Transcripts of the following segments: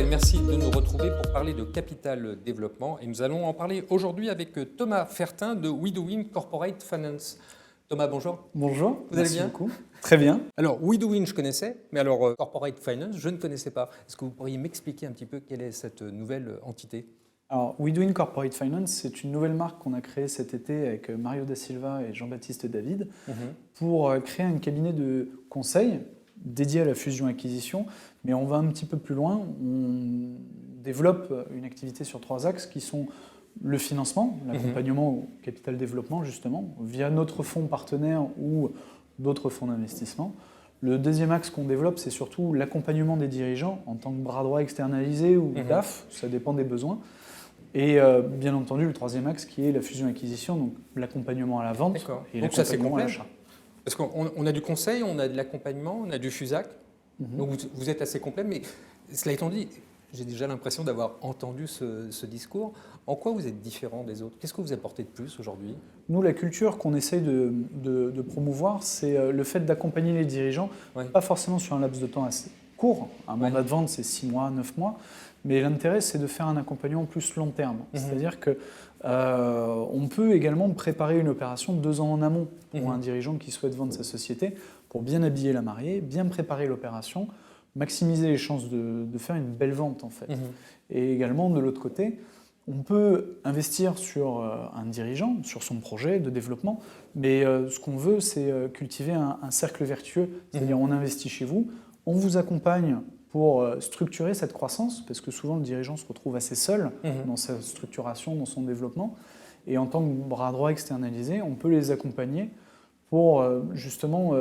et merci de nous retrouver pour parler de capital développement. Et nous allons en parler aujourd'hui avec Thomas Fertin de WeDoIn Corporate Finance. Thomas, bonjour. Bonjour, Vous allez bien? beaucoup. Très bien. Alors, WeDoIn, je connaissais, mais alors Corporate Finance, je ne connaissais pas. Est-ce que vous pourriez m'expliquer un petit peu quelle est cette nouvelle entité? Alors, WeDoIn Corporate Finance, c'est une nouvelle marque qu'on a créée cet été avec Mario Da Silva et Jean-Baptiste David pour créer un cabinet de conseil dédié à la fusion-acquisition. Mais on va un petit peu plus loin. On développe une activité sur 3 axes qui sont le financement, l'accompagnement au capital développement, justement, via notre fonds partenaire ou d'autres fonds d'investissement. Le deuxième axe qu'on développe, c'est surtout l'accompagnement des dirigeants en tant que bras droit externalisé ou DAF, ça dépend des besoins. Et bien entendu, le troisième axe qui est la fusion-acquisition, donc l'accompagnement à la vente et l'accompagnement à l'achat. Parce qu'on a du conseil, on a de l'accompagnement, on a du FUSAC, donc vous êtes assez complet, mais cela étant dit, j'ai déjà l'impression d'avoir entendu ce discours. En quoi vous êtes différent des autres? Qu'est-ce que vous apportez de plus aujourd'hui? Nous, la culture qu'on essaye de promouvoir, c'est le fait d'accompagner les dirigeants, pas forcément sur un laps de temps assez court. Un mandat de vente, c'est 6 mois, 9 mois. Mais l'intérêt, c'est de faire un accompagnement plus long terme. C'est-à-dire qu'on peut également préparer une opération 2 ans en amont pour un dirigeant qui souhaite vendre sa société, pour bien habiller la mariée, bien préparer l'opération, maximiser les chances de faire une belle vente en fait. Et également, de l'autre côté, on peut investir sur un dirigeant, sur son projet de développement, mais ce qu'on veut, c'est cultiver un cercle vertueux. C'est-à-dire on investit chez vous, on vous accompagne pour structurer cette croissance, parce que souvent le dirigeant se retrouve assez seul dans sa structuration, dans son développement. Et en tant que bras droit externalisé, on peut les accompagner pour justement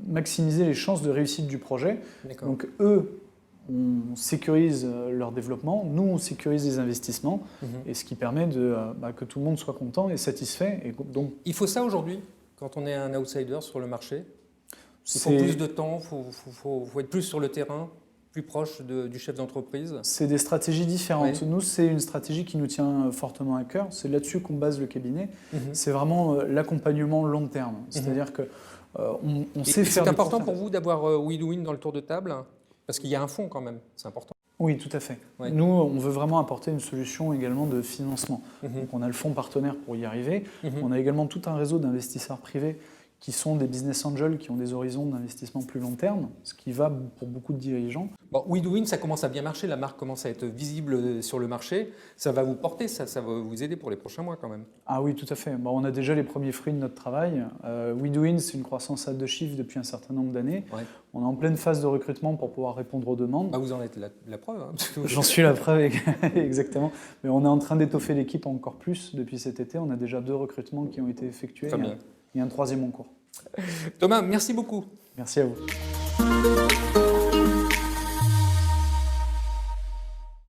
maximiser les chances de réussite du projet. Donc eux, on sécurise leur développement, nous on sécurise les investissements, et ce qui permet que tout le monde soit content et satisfait. Et donc, il faut ça aujourd'hui, quand on est un outsider sur le marché? Il faut plus de temps, il faut être plus sur le terrain, plus proche du chef d'entreprise? C'est des stratégies différentes. Nous, c'est une stratégie qui nous tient fortement à cœur. C'est là-dessus qu'on base le cabinet. C'est vraiment l'accompagnement long terme. C'est-à-dire qu'on sait faire. C'est important pour vous d'avoir WeDoIn dans le tour de table? Parce qu'il y a un fonds quand même, c'est important. Oui, tout à fait. Nous, on veut vraiment apporter une solution également de financement. Donc on a le fonds partenaire pour y arriver. On a également tout un réseau d'investisseurs privés qui sont des business angels qui ont des horizons d'investissement plus long terme, ce qui va pour beaucoup de dirigeants. Bon, WeDoIn, ça commence à bien marcher, la marque commence à être visible sur le marché. Ça va vous porter, ça va vous aider pour les prochains mois quand même. Ah oui, tout à fait. Bon, on a déjà les premiers fruits de notre travail. WeDoIn, c'est une croissance à 2 chiffres depuis un certain nombre d'années. On est en pleine phase de recrutement pour pouvoir répondre aux demandes. Vous en êtes la preuve. J'en suis la preuve, exactement. Mais on est en train d'étoffer l'équipe encore plus depuis cet été. On a déjà 2 recrutements qui ont été effectués. Très bien. Et un 3e en cours. Thomas, merci beaucoup. Merci à vous.